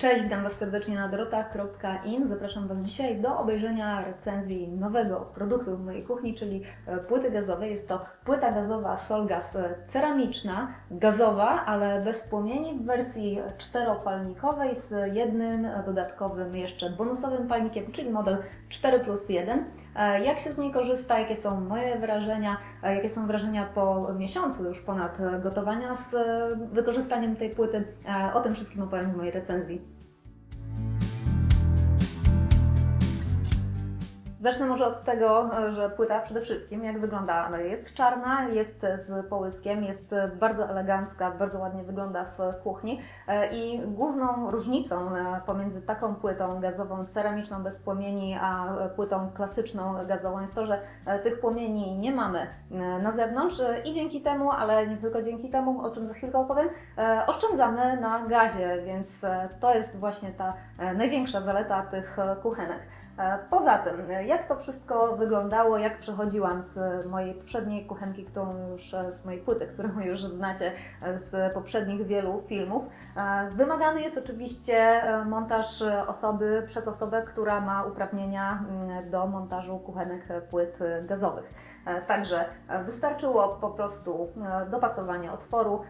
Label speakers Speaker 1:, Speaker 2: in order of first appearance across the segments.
Speaker 1: Cześć, witam Was serdecznie na dorota.in. Zapraszam Was dzisiaj do obejrzenia recenzji nowego produktu w mojej kuchni, czyli płyty gazowej. Jest to płyta gazowa Solgas ceramiczna, gazowa, ale bez płomieni w wersji czteropalnikowej z jednym dodatkowym jeszcze bonusowym palnikiem, czyli model 4+1. Jak się z niej korzysta, jakie są moje wrażenia, jakie są wrażenia po miesiącu już ponad gotowania z wykorzystaniem tej płyty, o tym wszystkim opowiem w mojej recenzji. Zacznę może od tego, że płyta przede wszystkim, jak wygląda, jest czarna, jest z połyskiem, jest bardzo elegancka, bardzo ładnie wygląda w kuchni i główną różnicą pomiędzy taką płytą gazową ceramiczną bez płomieni, a płytą klasyczną gazową jest to, że tych płomieni nie mamy na zewnątrz i dzięki temu, ale nie tylko dzięki temu, o czym za chwilkę opowiem, oszczędzamy na gazie, więc to jest właśnie ta największa zaleta tych kuchenek. Poza tym, jak to wszystko wyglądało, jak przechodziłam z mojej poprzedniej kuchenki, z mojej płyty, którą już znacie z poprzednich wielu filmów. Wymagany jest oczywiście montaż przez osobę, która ma uprawnienia do montażu kuchenek płyt gazowych. Także wystarczyło po prostu dopasowanie otworu.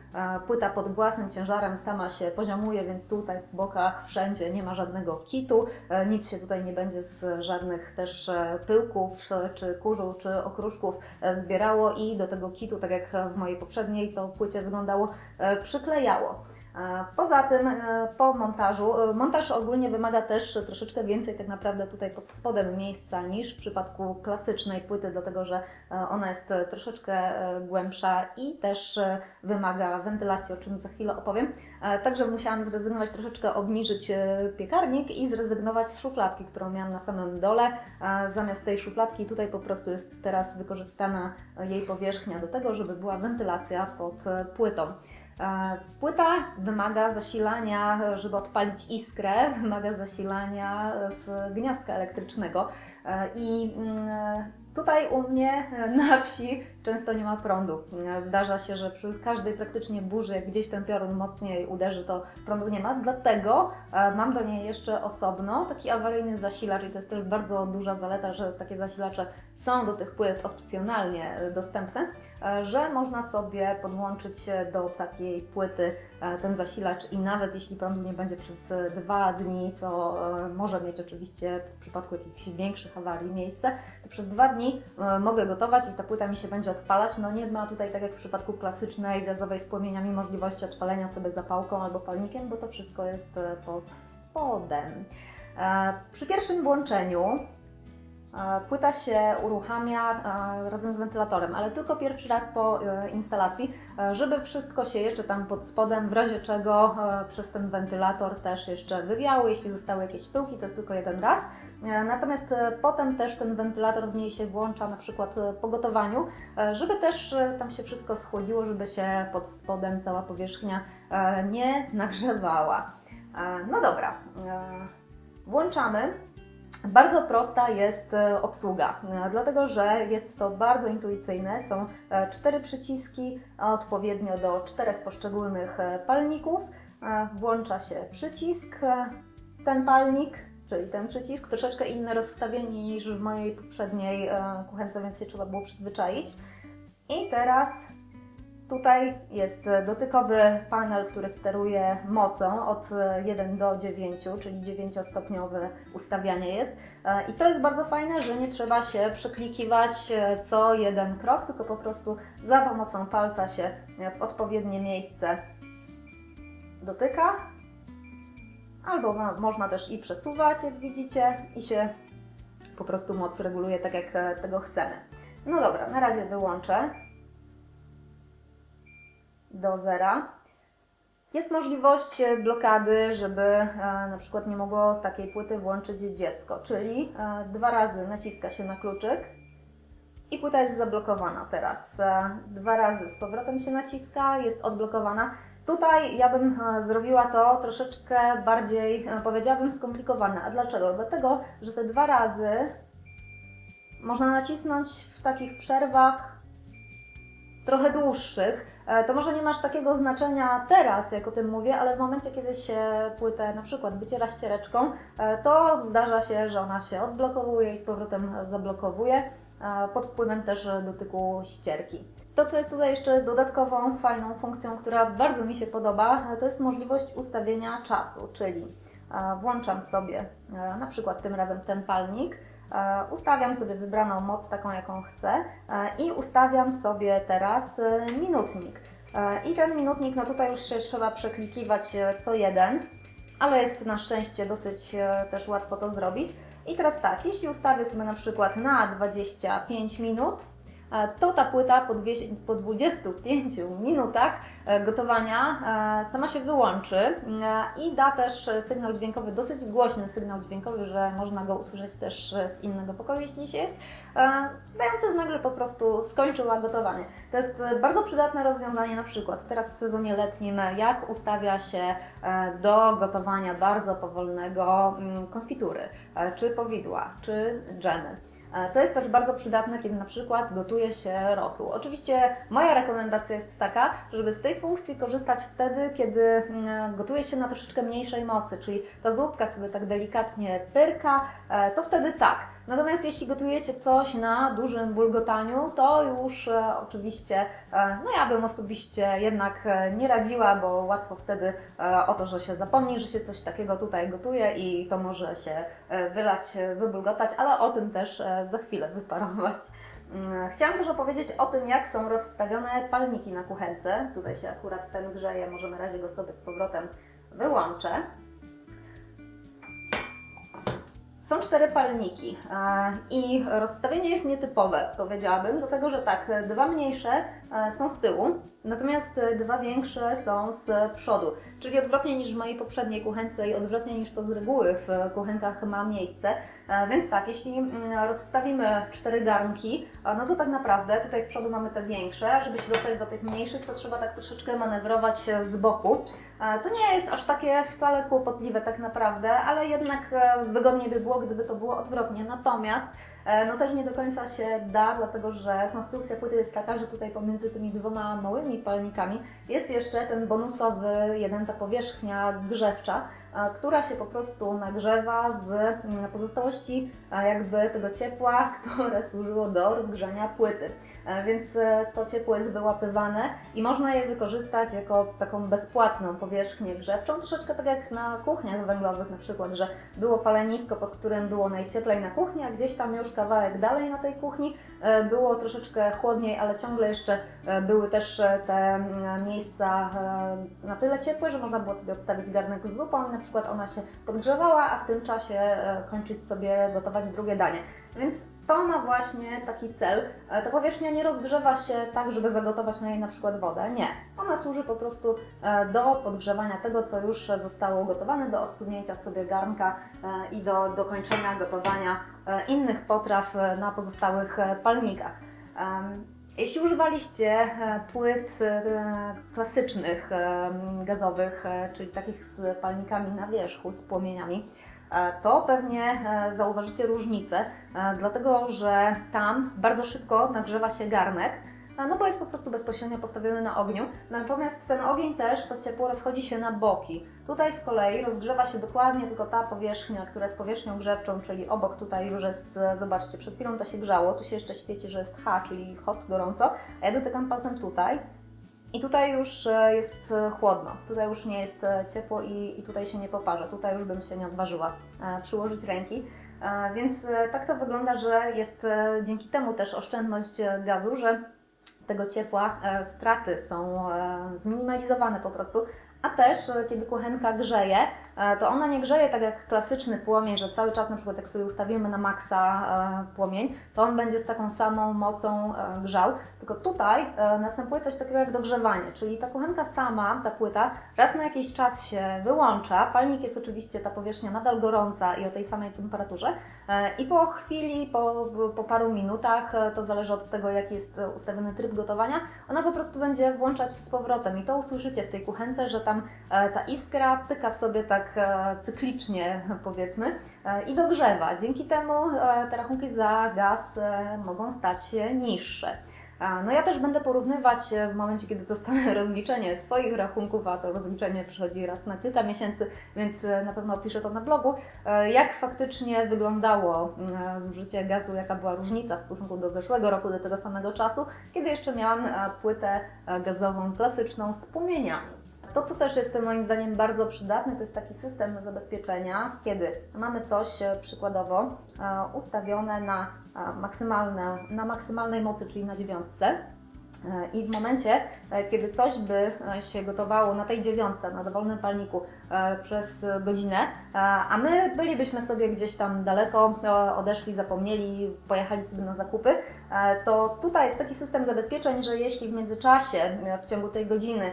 Speaker 1: Płyta pod własnym ciężarem sama się poziomuje, więc tutaj w bokach wszędzie nie ma żadnego kitu, nic się tutaj nie będzie z żadnych też pyłków, czy kurzu, czy okruszków zbierało i do tego kitu, tak jak w mojej poprzedniej to płycie wyglądało, przyklejało. Poza tym po montażu, montaż ogólnie wymaga też troszeczkę więcej tak naprawdę tutaj pod spodem miejsca niż w przypadku klasycznej płyty, dlatego że ona jest troszeczkę głębsza i też wymaga wentylacji, o czym za chwilę opowiem. Także musiałam zrezygnować, troszeczkę obniżyć piekarnik i zrezygnować z szufladki, którą miałam na samym dole. Zamiast tej szufladki tutaj po prostu jest teraz wykorzystana jej powierzchnia do tego, żeby była wentylacja pod płytą. Płyta wymaga zasilania, żeby odpalić iskrę, wymaga zasilania z gniazdka elektrycznego i tutaj u mnie na wsi często nie ma prądu. Zdarza się, że przy każdej praktycznie burzy, jak gdzieś ten piorun mocniej uderzy, to prądu nie ma. Dlatego mam do niej jeszcze osobno taki awaryjny zasilacz i to jest też bardzo duża zaleta, że takie zasilacze są do tych płyt opcjonalnie dostępne, że można sobie podłączyć do takiej płyty ten zasilacz i nawet jeśli prądu nie będzie przez 2 dni, co może mieć oczywiście w przypadku jakichś większych awarii miejsce, to przez 2 dni mogę gotować i ta płyta mi się będzie odpalać. No nie ma tutaj, tak jak w przypadku klasycznej gazowej z płomieniami, możliwości odpalenia sobie zapałką albo palnikiem, bo to wszystko jest pod spodem. Przy pierwszym włączeniu płyta się uruchamia razem z wentylatorem, ale tylko pierwszy raz po instalacji, żeby wszystko się jeszcze tam pod spodem, w razie czego przez ten wentylator też jeszcze wywiało, jeśli zostały jakieś pyłki, to jest tylko jeden raz. Natomiast potem też ten wentylator w niej się włącza na przykład po gotowaniu, żeby też tam się wszystko schłodziło, żeby się pod spodem cała powierzchnia nie nagrzewała. No dobra, włączamy. Bardzo prosta jest obsługa, dlatego że jest to bardzo intuicyjne. Są 4 przyciski odpowiednio do 4 poszczególnych palników. Włącza się przycisk, ten palnik, czyli ten przycisk, troszeczkę inne rozstawienie niż w mojej poprzedniej kuchence, więc się trzeba było przyzwyczaić. I teraz tutaj jest dotykowy panel, który steruje mocą od 1 do 9, czyli 9-stopniowe ustawianie jest. I to jest bardzo fajne, że nie trzeba się przeklikiwać co jeden krok, tylko po prostu za pomocą palca się w odpowiednie miejsce dotyka. Albo można też i przesuwać, jak widzicie, i się po prostu moc reguluje tak, jak tego chcemy. No dobra, na razie wyłączę do 0. Jest możliwość blokady, żeby na przykład nie mogło takiej płyty włączyć dziecko, czyli 2 razy naciska się na kluczyk i płyta jest zablokowana. Teraz 2 razy z powrotem się naciska, jest odblokowana. Tutaj ja bym zrobiła to troszeczkę bardziej, powiedziałabym, skomplikowane. A dlaczego? Dlatego, że te 2 razy można nacisnąć w takich przerwach trochę dłuższych, to może nie masz takiego znaczenia teraz, jak o tym mówię, ale w momencie, kiedy się płytę na przykład wyciera ściereczką, to zdarza się, że ona się odblokowuje i z powrotem zablokowuje, pod wpływem też dotyku ścierki. To, co jest tutaj jeszcze dodatkową, fajną funkcją, która bardzo mi się podoba, to jest możliwość ustawienia czasu, czyli włączam sobie na przykład tym razem ten palnik, ustawiam sobie wybraną moc, taką jaką chcę i ustawiam sobie teraz minutnik. I ten minutnik, no tutaj już się trzeba przeklikiwać co jeden, ale jest na szczęście dosyć też łatwo to zrobić. I teraz tak, jeśli ustawię sobie na przykład na 25 minut, to ta płyta po 25 minutach gotowania sama się wyłączy i da też sygnał dźwiękowy, dosyć głośny sygnał dźwiękowy, że można go usłyszeć też z innego pokoju, jeśli się jest, dający znak, że po prostu skończyła gotowanie. To jest bardzo przydatne rozwiązanie na przykład teraz w sezonie letnim, jak ustawia się do gotowania bardzo powolnego konfitury, czy powidła, czy dżemy. To jest też bardzo przydatne, kiedy na przykład gotuje się rosół. Oczywiście moja rekomendacja jest taka, żeby z tej funkcji korzystać wtedy, kiedy gotuje się na troszeczkę mniejszej mocy, czyli ta zupka sobie tak delikatnie pyrka, to wtedy tak. Natomiast jeśli gotujecie coś na dużym bulgotaniu, to już oczywiście, no ja bym osobiście jednak nie radziła, bo łatwo wtedy o to, że się zapomni, że się coś takiego tutaj gotuje i to może się wylać, wybulgotać, ale o tym też za chwilę wyparować. Chciałam też opowiedzieć o tym, jak są rozstawione palniki na kuchence. Tutaj się akurat ten grzeje, może na razie go sobie z powrotem wyłączę. Są 4 palniki i rozstawienie jest nietypowe, powiedziałabym, dlatego że tak, 2 mniejsze są z tyłu, natomiast 2 większe są z przodu, czyli odwrotnie niż w mojej poprzedniej kuchence i odwrotnie niż to z reguły w kuchenkach ma miejsce. Więc tak, jeśli rozstawimy 4 garnki, no to tak naprawdę tutaj z przodu mamy te większe, żeby się dostać do tych mniejszych, to trzeba tak troszeczkę manewrować z boku. To nie jest aż takie wcale kłopotliwe tak naprawdę, ale jednak wygodniej by było, gdyby to było odwrotnie. Natomiast no też nie do końca się da, dlatego że konstrukcja płyty jest taka, że tutaj pomiędzy tymi 2 małymi palnikami jest jeszcze ten bonusowy jeden, ta powierzchnia grzewcza, która się po prostu nagrzewa z pozostałości jakby tego ciepła, które służyło do rozgrzania płyty. Więc to ciepło jest wyłapywane i można je wykorzystać jako taką bezpłatną powierzchnię grzewczą, troszeczkę tak jak na kuchniach węglowych na przykład, że było palenisko, pod którym było najcieplej na kuchni, a gdzieś tam już kawałek dalej na tej kuchni było troszeczkę chłodniej, ale ciągle jeszcze były też te miejsca na tyle ciepłe, że można było sobie odstawić garnek z zupą i na przykład ona się podgrzewała, a w tym czasie kończyć sobie gotować drugie danie. Więc to ma właśnie taki cel. Ta powierzchnia nie rozgrzewa się tak, żeby zagotować na niej na przykład wodę. Nie. Ona służy po prostu do podgrzewania tego, co już zostało ugotowane, do odsunięcia sobie garnka i do dokończenia gotowania innych potraw na pozostałych palnikach. Jeśli używaliście płyt klasycznych, gazowych, czyli takich z palnikami na wierzchu, z płomieniami, to pewnie zauważycie różnicę, dlatego że tam bardzo szybko nagrzewa się garnek, no bo jest po prostu bezpośrednio postawiony na ogniu. Natomiast ten ogień też, to ciepło rozchodzi się na boki. Tutaj z kolei rozgrzewa się dokładnie tylko ta powierzchnia, która jest powierzchnią grzewczą, czyli obok tutaj już jest, zobaczcie, przed chwilą to się grzało, tu się jeszcze świeci, że jest H, czyli hot, gorąco, a ja dotykam palcem tutaj. I tutaj już jest chłodno, tutaj już nie jest ciepło i tutaj się nie poparza, tutaj już bym się nie odważyła przyłożyć ręki. Więc tak to wygląda, że jest dzięki temu też oszczędność gazu, że tego ciepła straty są zminimalizowane po prostu. A też, kiedy kuchenka grzeje, to ona nie grzeje tak jak klasyczny płomień, że cały czas na przykład jak sobie ustawimy na maksa płomień, to on będzie z taką samą mocą grzał, tylko tutaj następuje coś takiego jak dogrzewanie, czyli ta kuchenka sama, ta płyta, raz na jakiś czas się wyłącza, palnik jest oczywiście, ta powierzchnia nadal gorąca i o tej samej temperaturze i po chwili, po paru minutach, to zależy od tego jaki jest ustawiony tryb gotowania, ona po prostu będzie włączać się z powrotem i to usłyszycie w tej kuchence, że tam ta iskra pyka sobie tak cyklicznie, powiedzmy, i dogrzewa. Dzięki temu te rachunki za gaz mogą stać się niższe. No ja też będę porównywać w momencie, kiedy dostanę rozliczenie swoich rachunków, a to rozliczenie przychodzi raz na kilka miesięcy, więc na pewno opiszę to na blogu, jak faktycznie wyglądało zużycie gazu, jaka była różnica w stosunku do zeszłego roku, do tego samego czasu, kiedy jeszcze miałam płytę gazową klasyczną z płomieniami. To, co też jest moim zdaniem bardzo przydatne, to jest taki system zabezpieczenia, kiedy mamy coś przykładowo ustawione na maksymalnej mocy, czyli na 9. I w momencie, kiedy coś by się gotowało na tej 9, na dowolnym palniku przez godzinę, a my bylibyśmy sobie gdzieś tam daleko, odeszli, zapomnieli, pojechali sobie na zakupy, to tutaj jest taki system zabezpieczeń, że jeśli w międzyczasie, w ciągu tej godziny,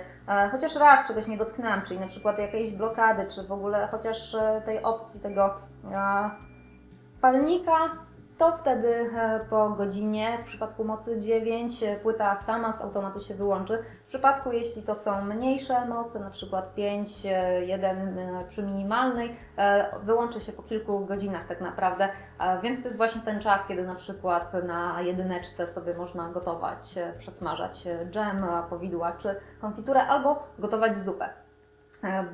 Speaker 1: chociaż raz czegoś nie dotknęłam, czyli na przykład jakiejś blokady, czy w ogóle chociaż tej opcji tego palnika, to wtedy po godzinie, w przypadku mocy 9, płyta sama z automatu się wyłączy. W przypadku, jeśli to są mniejsze moce, na przykład 5, 1 przy minimalnej, wyłączy się po kilku godzinach tak naprawdę, więc to jest właśnie ten czas, kiedy na przykład na jedyneczce sobie można gotować, przesmażać dżem, powidła czy konfiturę albo gotować zupę.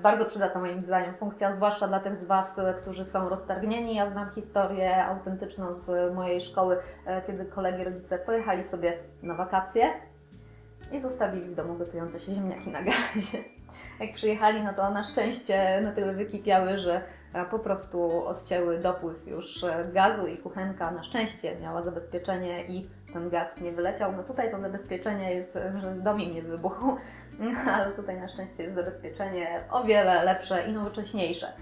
Speaker 1: Bardzo przydatna moim zdaniem funkcja, zwłaszcza dla tych z Was, którzy są roztargnieni. Ja znam historię autentyczną z mojej szkoły, kiedy kolegi, rodzice pojechali sobie na wakacje i zostawili w domu gotujące się ziemniaki na gazie. Jak przyjechali, no to na szczęście na tyle wykipiały, że po prostu odcięły dopływ już gazu i kuchenka na szczęście miała zabezpieczenie i ten gaz nie wyleciał. No tutaj to zabezpieczenie jest, że dom im nie wybuchł, ale tutaj na szczęście jest zabezpieczenie o wiele lepsze i nowocześniejsze.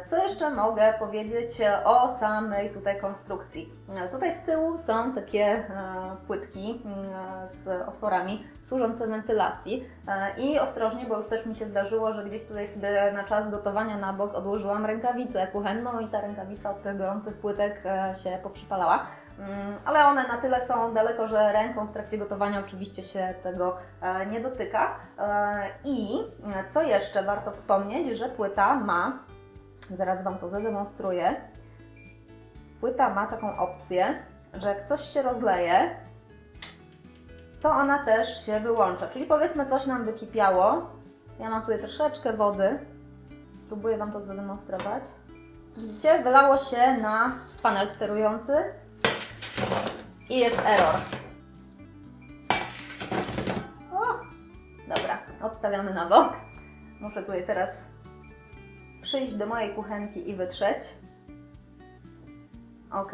Speaker 1: Co jeszcze mogę powiedzieć o samej tutaj konstrukcji? Tutaj z tyłu są takie płytki z otworami służące wentylacji i ostrożnie, bo już też mi się zdarzyło, że gdzieś tutaj sobie na czas gotowania na bok odłożyłam rękawicę kuchenną i ta rękawica od tych gorących płytek się poprzypalała. Ale one na tyle są daleko, że ręką w trakcie gotowania oczywiście się tego nie dotyka. I co jeszcze warto wspomnieć, że płyta ma, zaraz Wam to zademonstruję, płyta ma taką opcję, że jak coś się rozleje, to ona też się wyłącza. Czyli powiedzmy coś nam wykipiało, ja mam tutaj troszeczkę wody, spróbuję Wam to zademonstrować. Widzicie, wylało się na panel sterujący i jest error. Dobra, odstawiamy na bok. Muszę tutaj teraz przyjść do mojej kuchenki i wytrzeć. Ok.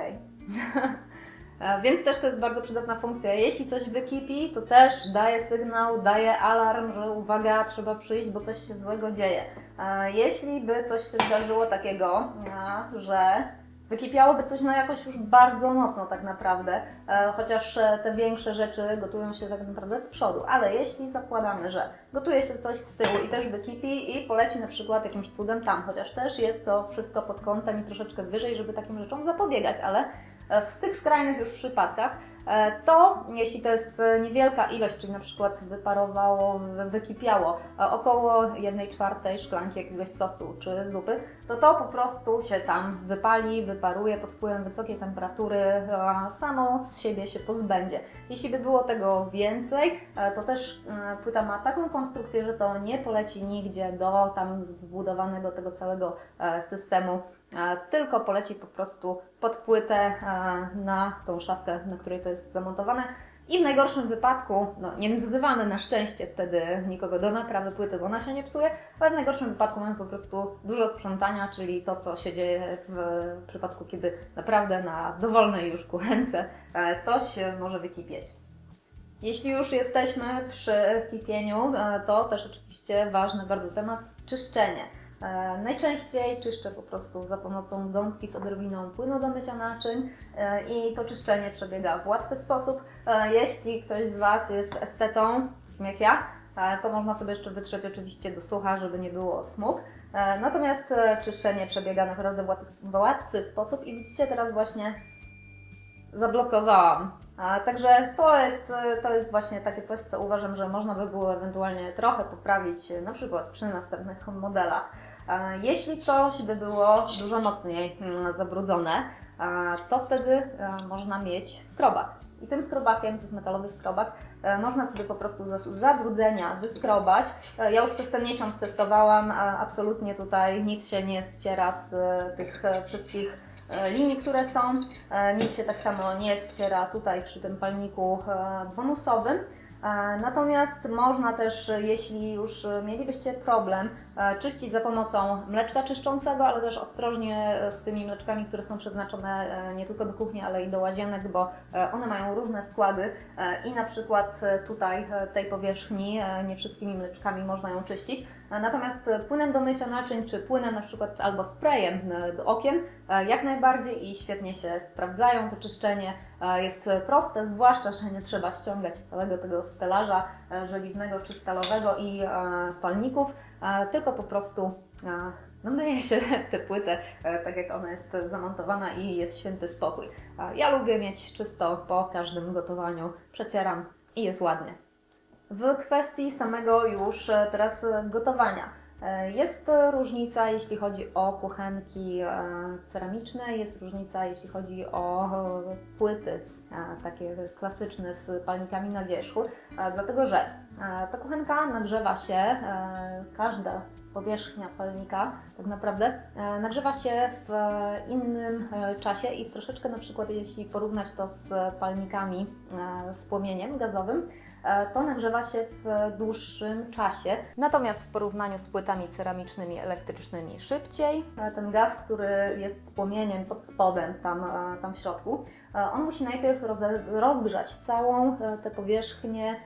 Speaker 1: Więc też to jest bardzo przydatna funkcja. Jeśli coś wykipi, to też daje sygnał, daje alarm, że uwaga, trzeba przyjść, bo coś się złego dzieje. Jeśli by coś się zdarzyło takiego, że wykipiałoby coś no jakoś już bardzo mocno tak naprawdę, chociaż te większe rzeczy gotują się tak naprawdę z przodu, ale jeśli zakładamy, że gotuje się coś z tyłu i też wykipi i poleci na przykład jakimś cudem tam, chociaż też jest to wszystko pod kątem i troszeczkę wyżej, żeby takim rzeczom zapobiegać, ale w tych skrajnych już przypadkach, to jeśli to jest niewielka ilość, czyli na przykład wyparowało, wykipiało około 1/4 szklanki jakiegoś sosu czy zupy, to po prostu się tam wypali, wyparuje pod wpływem wysokiej temperatury, samo z siebie się pozbędzie. Jeśli by było tego więcej, to też płyta ma taką konstrukcję, że to nie poleci nigdzie do tam wbudowanego tego całego systemu, tylko poleci po prostu pod płytę na tą szafkę, na której to jest zamontowane. I w najgorszym wypadku, no nie wzywamy na szczęście wtedy nikogo do naprawy płyty, bo ona się nie psuje, ale w najgorszym wypadku mamy po prostu dużo sprzątania, czyli to, co się dzieje w przypadku, kiedy naprawdę na dowolnej już kuchence coś może wykipieć. Jeśli już jesteśmy przy kipieniu, to też oczywiście ważny bardzo temat czyszczenie. Najczęściej czyszczę po prostu za pomocą gąbki z odrobiną płynu do mycia naczyń i to czyszczenie przebiega w łatwy sposób. Jeśli ktoś z Was jest estetą, jak ja, to można sobie jeszcze wytrzeć oczywiście do sucha, żeby nie było smug. Natomiast czyszczenie przebiega naprawdę w łatwy sposób i widzicie, teraz właśnie zablokowałam Także to jest właśnie takie coś, co uważam, że można by było ewentualnie trochę poprawić, na przykład przy następnych modelach. Jeśli coś by było dużo mocniej zabrudzone, to wtedy można mieć skrobak. I tym skrobakiem, to jest metalowy skrobak, można sobie po prostu z zabrudzenia wyskrobać. Ja już przez ten miesiąc testowałam, absolutnie tutaj nic się nie ściera z tych wszystkich linii, które są. Nic się tak samo nie ściera tutaj przy tym palniku bonusowym. Natomiast można też, jeśli już mielibyście problem, czyścić za pomocą mleczka czyszczącego, ale też ostrożnie z tymi mleczkami, które są przeznaczone nie tylko do kuchni, ale i do łazienek, bo one mają różne składy i na przykład tutaj tej powierzchni nie wszystkimi mleczkami można ją czyścić. Natomiast płynem do mycia naczyń, czy płynem na przykład albo sprayem do okien jak najbardziej i świetnie się sprawdzają. To czyszczenie jest proste, zwłaszcza, że nie trzeba ściągać całego tego stelaża żeliwnego czy stalowego i palników, tylko po prostu myje się tę płytę tak jak ona jest zamontowana i jest święty spokój. Ja lubię mieć czysto po każdym gotowaniu, przecieram i jest ładnie. W kwestii samego już teraz gotowania. Jest różnica, jeśli chodzi o kuchenki ceramiczne, jest różnica, jeśli chodzi o płyty takie klasyczne z palnikami na wierzchu, dlatego że ta kuchenka nagrzewa się, każda powierzchnia palnika tak naprawdę nagrzewa się w innym czasie i w troszeczkę na przykład jeśli porównać to z palnikami z płomieniem gazowym, to nagrzewa się w dłuższym czasie. Natomiast w porównaniu z płytami ceramicznymi, elektrycznymi szybciej. Ten gaz, który jest z płomieniem pod spodem, tam w środku, on musi najpierw rozgrzać całą tę powierzchnię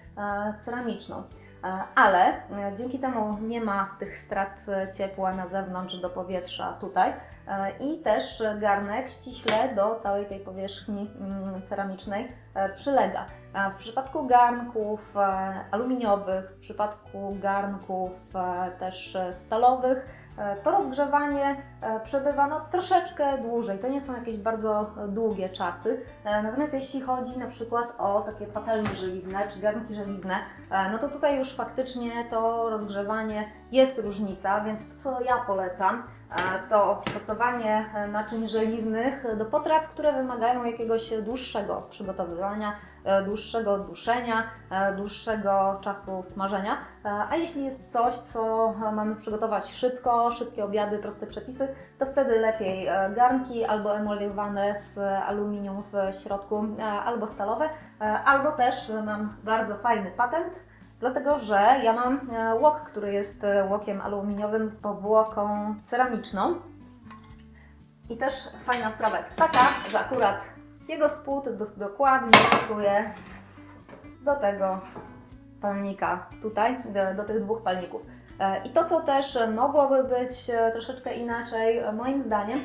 Speaker 1: ceramiczną. Ale dzięki temu nie ma tych strat ciepła na zewnątrz do powietrza tutaj i też garnek ściśle do całej tej powierzchni ceramicznej przylega. W przypadku garnków aluminiowych, w przypadku garnków też stalowych, to rozgrzewanie przebywa troszeczkę dłużej. To nie są jakieś bardzo długie czasy. Natomiast jeśli chodzi na przykład o takie patelnie żeliwne czy garnki żeliwne, no to tutaj już faktycznie to rozgrzewanie jest różnica, więc to, co ja polecam, to stosowanie naczyń żeliwnych do potraw, które wymagają jakiegoś dłuższego przygotowywania, dłuższego duszenia, dłuższego czasu smażenia. A jeśli jest coś, co mamy przygotować szybko, szybkie obiady, proste przepisy, to wtedy lepiej garnki albo emoliowane z aluminium w środku, albo stalowe, albo też mam bardzo fajny patent, dlatego że ja mam łok, który jest łokiem aluminiowym z powłoką ceramiczną. I też fajna sprawa jest taka, że akurat jego spód dokładnie pasuje do tego palnika tutaj, do tych dwóch palników. I to, co też mogłoby być troszeczkę inaczej, moim zdaniem,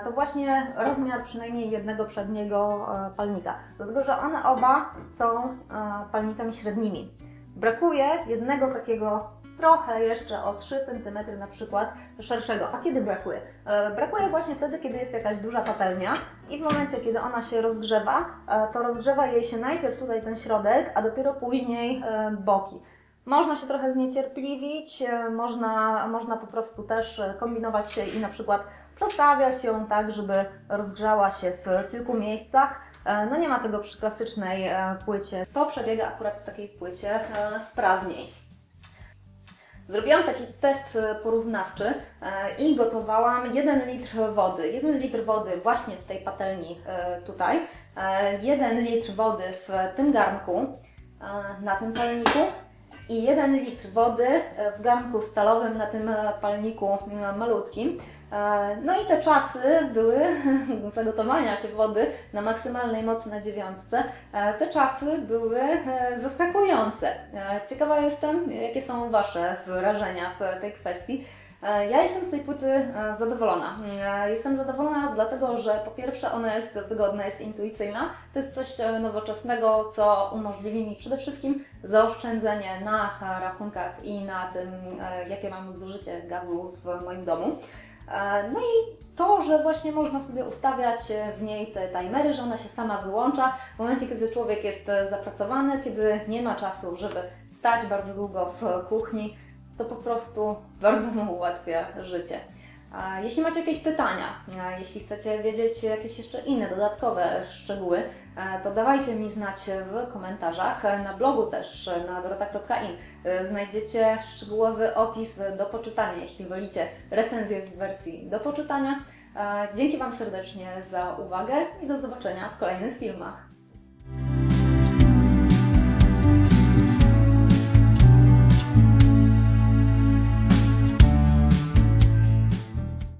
Speaker 1: to właśnie rozmiar przynajmniej jednego przedniego palnika. Dlatego, że one oba są palnikami średnimi. Brakuje jednego takiego trochę jeszcze o 3 cm na przykład szerszego. A kiedy brakuje? Brakuje właśnie wtedy, kiedy jest jakaś duża patelnia i w momencie, kiedy ona się rozgrzewa, to rozgrzewa jej się najpierw tutaj ten środek, a dopiero później boki. Można się trochę zniecierpliwić, można po prostu też kombinować się i na przykład przestawiać ją tak, żeby rozgrzała się w kilku miejscach. No nie ma tego przy klasycznej płycie. To przebiega akurat w takiej płycie sprawniej. Zrobiłam taki test porównawczy i gotowałam 1 litr wody. 1 litr wody właśnie w tej patelni tutaj, 1 litr wody w tym garnku, na tym palniku i 1 litr wody w garnku stalowym na tym palniku malutkim. No i te czasy były zagotowania się wody na maksymalnej mocy na 9. Te czasy były zaskakujące. Ciekawa jestem, jakie są Wasze wrażenia w tej kwestii. Ja jestem z tej płyty zadowolona. Jestem zadowolona dlatego, że po pierwsze ona jest wygodna, jest intuicyjna. To jest coś nowoczesnego, co umożliwi mi przede wszystkim zaoszczędzenie na rachunkach i na tym, jakie mam zużycie gazu w moim domu. No i to, że właśnie można sobie ustawiać w niej te timery, że ona się sama wyłącza w momencie, kiedy człowiek jest zapracowany, kiedy nie ma czasu, żeby stać bardzo długo w kuchni, to po prostu bardzo mu ułatwia życie. Jeśli macie jakieś pytania, jeśli chcecie wiedzieć jakieś jeszcze inne, dodatkowe szczegóły, to dawajcie mi znać w komentarzach. Na blogu też, na dorota.in znajdziecie szczegółowy opis do poczytania, jeśli wolicie recenzję w wersji do poczytania. Dzięki Wam serdecznie za uwagę i do zobaczenia w kolejnych filmach.